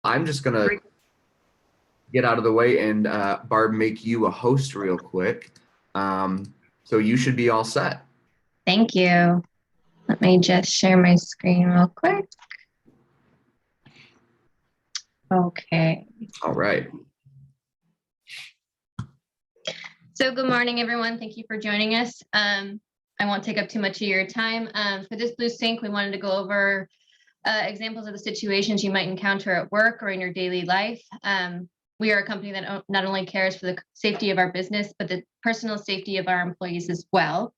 I'm just gonna get out of the way and Barb, make you a host real quick. So you should be all set. Thank you. Let me just share my screen real quick. Okay. All right. So good morning, everyone. Thank you for joining us. I won't take up too much of your time. For this BlueSync, we wanted to go over examples of the situations you might encounter at work or in your daily life. We are a company that not only cares for the safety of our business, but the personal safety of our employees as well.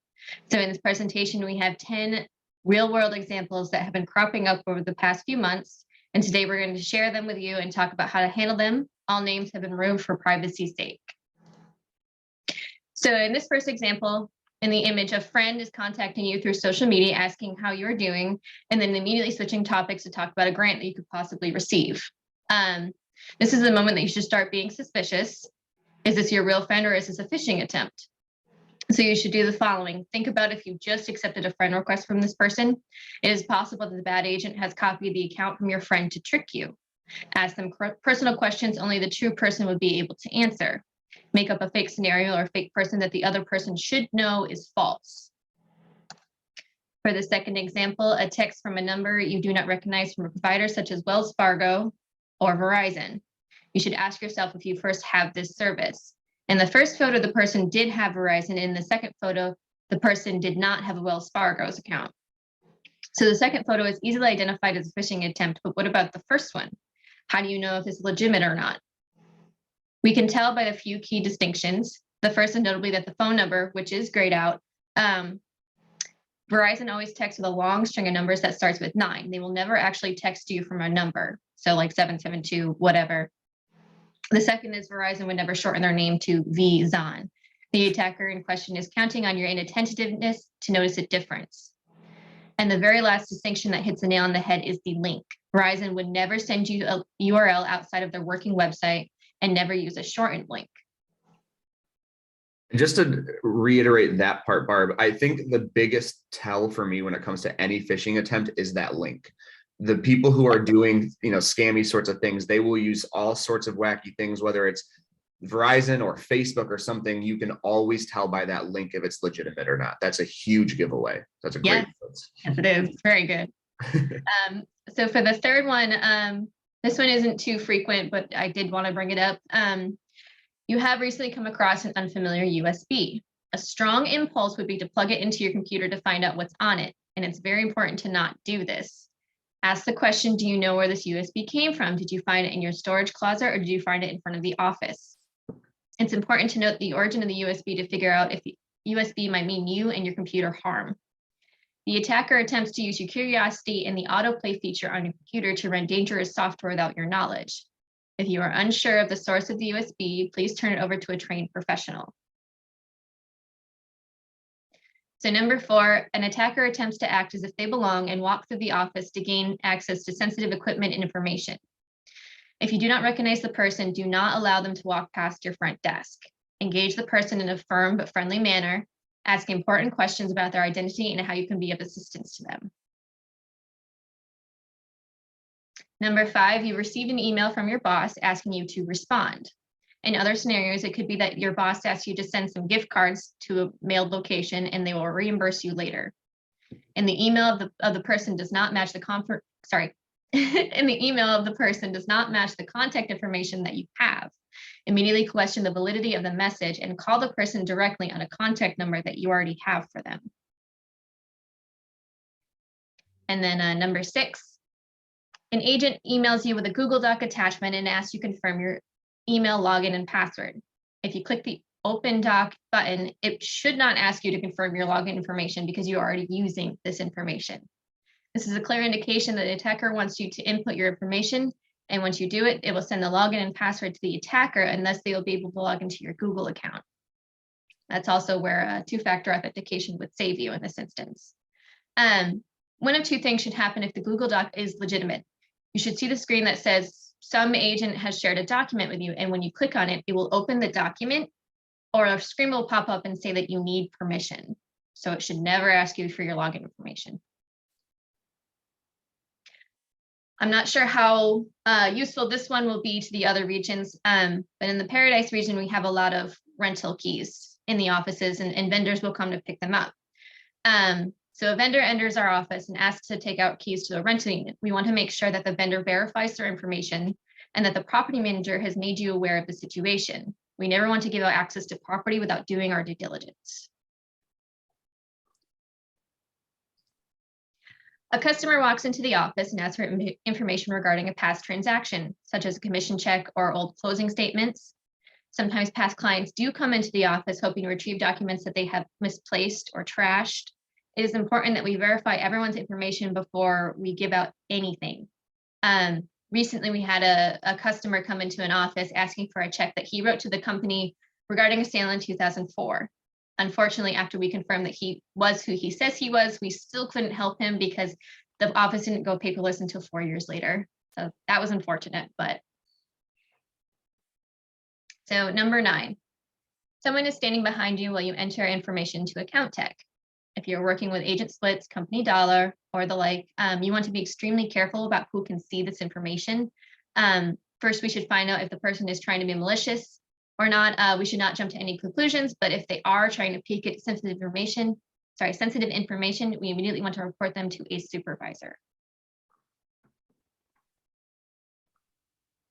So in this presentation, we have 10 real-world examples that have been cropping up over the past few months. And today we're going to share them with you and talk about how to handle them. All names have been removed for privacy's sake. So in this first example, in the image, a friend is contacting you through social media asking how you're doing, and then immediately switching topics to talk about a grant that you could possibly receive. This is the moment that you should start being suspicious. Is this your real friend or is this a phishing attempt? So you should do the following. Think about if you just accepted a friend request from this person. It is possible that the bad agent has copied the account from your friend to trick you. Ask them personal questions only the true person would be able to answer. Make up a fake scenario or fake person that the other person should know is false. For the second example, a text from a number you do not recognize from a provider such as Wells Fargo or Verizon. You should ask yourself if you first have this service. In the first photo, the person did have Verizon. In the second photo, the person did not have a Wells Fargo's account. So the second photo is easily identified as a phishing attempt, but what about the first one? How do you know if it's legitimate or not? We can tell by the few key distinctions. The first is notably that the phone number, which is grayed out, Verizon always texts with a long string of numbers that starts with 9. They will never actually text you from a number. So like 772, whatever. The second is Verizon would never shorten their name to VZON. The attacker in question is counting on your inattentiveness to notice a difference. And the very last distinction that hits the nail on the head is the link. Verizon would never send you a URL outside of their working website and never use a shortened link. Just to reiterate that part, Barb, I think the biggest tell for me when it comes to any phishing attempt is that link. The people who are doing, scammy sorts of things, they will use all sorts of wacky things, whether it's Verizon or Facebook or something. You can always tell by that link if it's legitimate or not. That's a huge giveaway. That's a great. Yes, it is. Very good. So for the third one, this one isn't too frequent, but I did want to bring it up. You have recently come across an unfamiliar USB. A strong impulse would be to plug it into your computer to find out what's on it, and it's very important to not do this. Ask the question, do you know where this USB came from? Did you find it in your storage closet or did you find it in front of the office? It's important to note the origin of the USB to figure out if the USB might mean you and your computer harm. The attacker attempts to use your curiosity and the autoplay feature on your computer to run dangerous software without your knowledge. If you are unsure of the source of the USB, please turn it over to a trained professional. So number 4, an attacker attempts to act as if they belong and walk through the office to gain access to sensitive equipment and information. If you do not recognize the person, do not allow them to walk past your front desk. Engage the person in a firm but friendly manner. Ask important questions about their identity and how you can be of assistance to them. Number 5, you received an email from your boss asking you to respond. In other scenarios, it could be that your boss asks you to send some gift cards to a mailed location and they will reimburse you later. And the email of the person does not match the and the email of the person does not match the contact information that you have. Immediately question the validity of the message and call the person directly on a contact number that you already have for them. And then number 6, an agent emails you with a Google Doc attachment and asks you to confirm your email login and password. If you click the Open Doc button, it should not ask you to confirm your login information because you're already using this information. This is a clear indication that the attacker wants you to input your information, and once you do it, it will send the login and password to the attacker, and thus they will be able to log into your Google account. That's also where two-factor authentication would save you in this instance. One of 2 things should happen if the Google Doc is legitimate. You should see the screen that says some agent has shared a document with you, and when you click on it, it will open the document, or a screen will pop up and say that you need permission. So it should never ask you for your login information. I'm not sure how useful this one will be to the other regions, but in the Paradise region, we have a lot of rental keys in the offices, and vendors will come to pick them up. So a vendor enters our office and asks to take out keys to a rental unit. We want to make sure that the vendor verifies their information and that the property manager has made you aware of the situation. We never want to give out access to property without doing our due diligence. A customer walks into the office and asks for information regarding a past transaction, such as a commission check or old closing statements. Sometimes past clients do come into the office hoping to retrieve documents that they have misplaced or trashed. It is important that we verify everyone's information before we give out anything. Recently, we had a customer come into an office asking for a check that he wrote to the company regarding a sale in 2004. Unfortunately, after we confirmed that he was who he says he was, we still couldn't help him because the office didn't go paperless until 4 years later. So that was unfortunate, but. So number 9, someone is standing behind you while you enter information to account tech. If you're working with agent splits, company dollar, or the like, you want to be extremely careful about who can see this information. First, we should find out if the person is trying to be malicious or not. We should not jump to any conclusions, but if they are trying to peek at sensitive information, we immediately want to report them to a supervisor.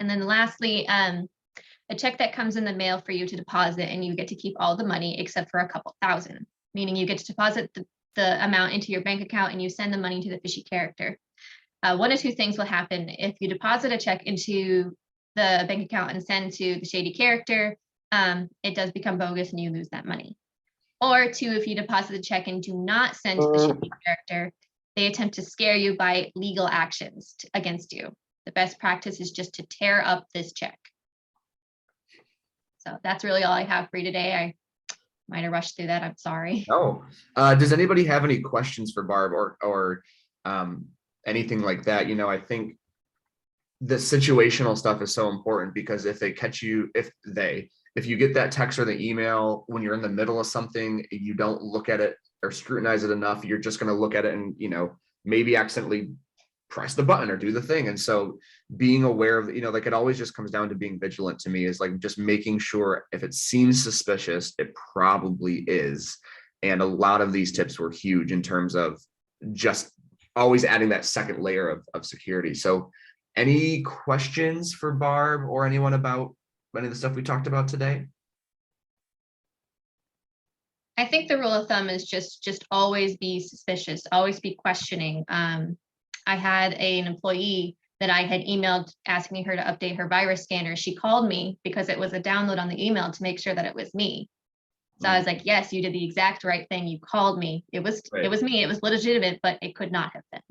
And then lastly, a check that comes in the mail for you to deposit, and you get to keep all the money except for a couple thousand, meaning you get to deposit the amount into your bank account and you send the money to the fishy character. One of two things will happen. If you deposit a check into the bank account and send to the shady character, it does become bogus and you lose that money. Or 2, if you deposit the check and do not send to the shady character, they attempt to scare you by legal actions against you. The best practice is just to tear up this check. So that's really all I have for you today. I might have rushed through that. I'm sorry. Oh, does anybody have any questions for Barb or anything like that? You know, I think the situational stuff is so important because if they catch you, if you get that text or the email when you're in the middle of something, you don't look at it or scrutinize it enough, you're just going to look at it and, you know, maybe accidentally press the button or do the thing. And so being aware of, you know, like it always just comes down to being vigilant to me, is like just making sure if it seems suspicious, it probably is. And a lot of these tips were huge in terms of just always adding that second layer of security. So any questions for Barb or anyone about any of the stuff we talked about today? I think the rule of thumb is just always be suspicious, always be questioning. I had an employee that I had emailed asking her to update her virus scanner. She called me because it was a download on the email to make sure that it was me. So I was like, yes, you did the exact right thing. You called me. It was me. It was legitimate, but it could not have been.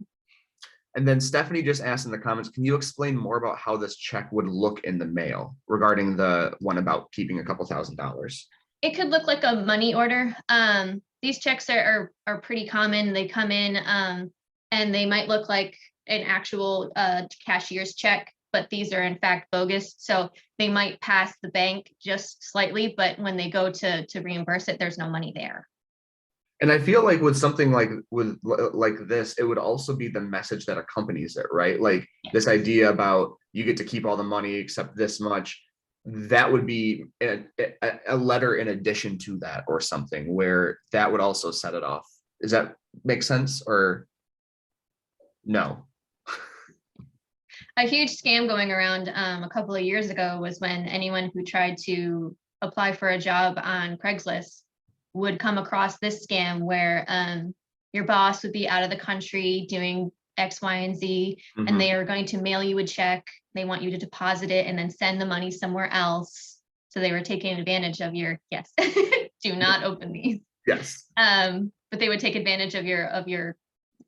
And then Stephanie just asked in the comments, can you explain more about how this check would look in the mail regarding the one about keeping a couple $1,000s? It could look like a money order. These checks are pretty common. They come in and they might look like an actual cashier's check, but these are in fact bogus. So they might pass the bank just slightly, but when they go to reimburse it, there's no money there. And I feel like with something like this, it would also be the message that accompanies it, right? Like this idea about you get to keep all the money except this much. That would be a letter in addition to that, or something where that would also set it off. Does that make sense or no? A huge scam going around a couple of years ago was when anyone who tried to apply for a job on Craigslist would come across this scam where your boss would be out of the country doing X, Y, and Z, and they are going to mail you a check. They want you to deposit it and then send the money somewhere else. So they were taking advantage of your, yes, do not open these. Yes. But they would take advantage of your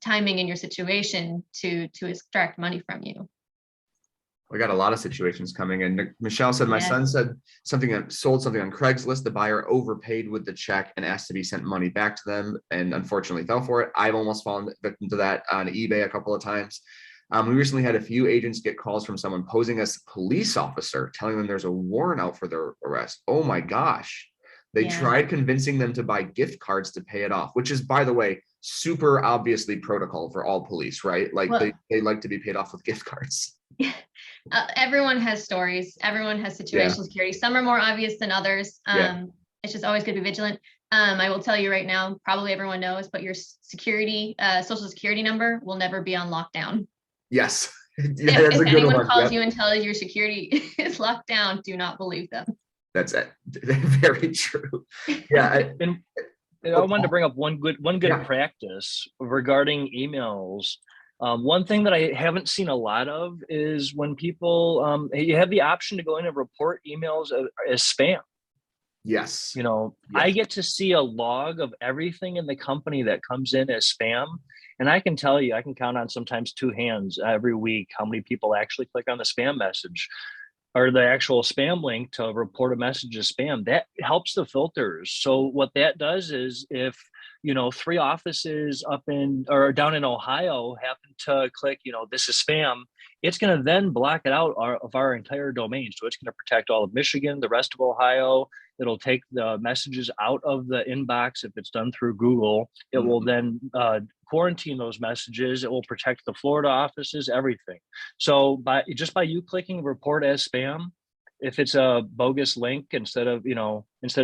timing and your situation to extract money from you. We got a lot of situations coming in. Michelle said, my son said sold something on Craigslist. The buyer overpaid with the check and asked to be sent money back to them, and unfortunately fell for it. I've almost fallen victim to that on eBay a couple of times. We recently had a few agents get calls from someone posing as a police officer, telling them there's a warrant out for their arrest. Oh my gosh. They Yeah. tried convincing them to buy gift cards to pay it off, which is, by the way, super obviously protocol for all police, right? Like Well, they like to be paid off with gift cards. everyone has stories. Everyone has Yeah. situational security. Some are more obvious than others. Yeah. It's just always good to be vigilant. I will tell you right now, probably everyone knows, but your security, social security number will never be on lockdown. Yes. Yeah, If, that's if a good anyone one. calls Yep. you and tells your security is locked down, do not believe them. That's it. Very true. Yeah. And I wanted to bring up one good Yeah. practice regarding emails. One thing that I haven't seen a lot of is when people, you have the option to go in and report emails as spam. Yes. You know, Yes. I get to see a log of everything in the company that comes in as spam. And I can tell you, I can count on sometimes 2 hands every week how many people actually click on the spam message or the actual spam link to report a message as spam. That helps the filters. So what that does is if, 3 offices up in or down in Ohio happen to click, this is spam, it's going to then block it out of our entire domain. So it's going to protect all of Michigan, the rest of Ohio. It'll take the messages out of the inbox if it's done through Google. It will then quarantine those messages. It will protect the Florida offices, everything. So by you clicking report as spam, if it's a bogus link, instead of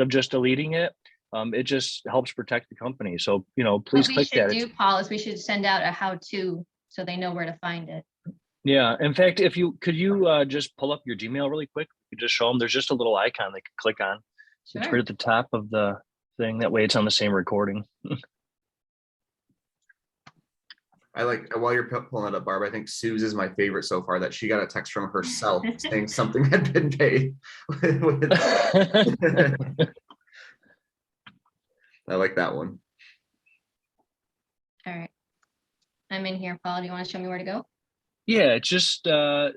just deleting it, it just helps protect the company. So, please click that. What we should do, Paul, is we should send out a how-to so they know where to find it. Yeah. In fact, could you just pull up your Gmail really quick? You just show them. There's just a little icon they can click on. Sure. It's right at the top of the thing. That way it's on the same recording. I like, while you're pulling it up, Barb, I think Sue's is my favorite so far, that she got a text from herself saying something had been paid. I like that one. All right. I'm in here, Paul. Do you want to show me where to go? Yeah, it's just oh,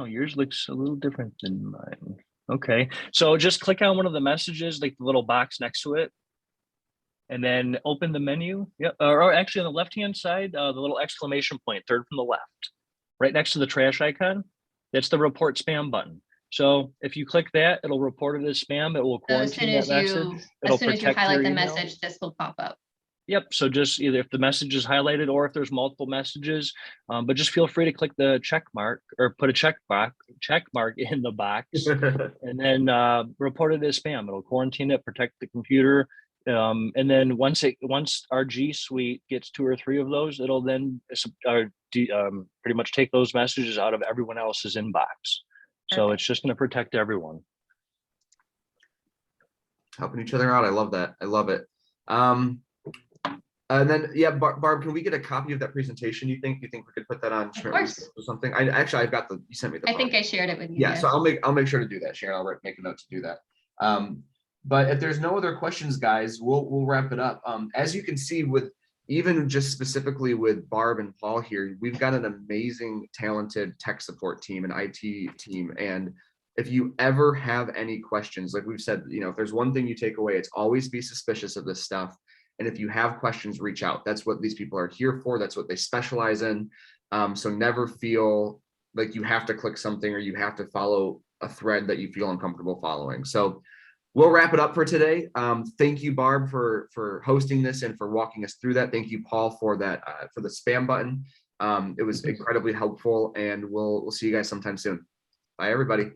yours looks a little different than mine. Okay, so just click on one of the messages, like the little box next to it, and then open the menu. Yeah, or actually on the left-hand side, the little exclamation point, third from the left, right next to the trash icon. That's the report spam button. So if you click that, it'll report it as spam. It will quarantine that message. As soon as you highlight the message, this will pop up. Yep. So just either if the message is highlighted or if there's multiple messages, but just feel free to click the check mark or put a check mark in the box, and then report it as spam. It'll quarantine it, protect the computer, and then once our G Suite gets 2 or 3 of those, it'll then pretty much take those messages out of everyone else's inbox. So it's just going to protect everyone. Helping each other out. I love that. I love it. And then, yeah, Barb, can we get a copy of that presentation? You think we could put that on Of course. or something? I've got you sent me the. I think I shared it with you. Yeah, so I'll make sure to do that, Sharon. I'll make a note to do that. But if there's no other questions, guys, we'll wrap it up. As you can see, with even just specifically with Barb and Paul here, we've got an amazing, talented tech support team and IT team. And if you ever have any questions, like we've said, if there's one thing you take away, it's always be suspicious of this stuff. And if you have questions, reach out. That's what these people are here for. That's what they specialize in. So never feel like you have to click something or you have to follow a thread that you feel uncomfortable following. So we'll wrap it up for today. Thank you, Barb, for hosting this and for walking us through that. Thank you, Paul, for that, for the spam button. It was incredibly helpful, and we'll see you guys sometime soon. Bye, everybody.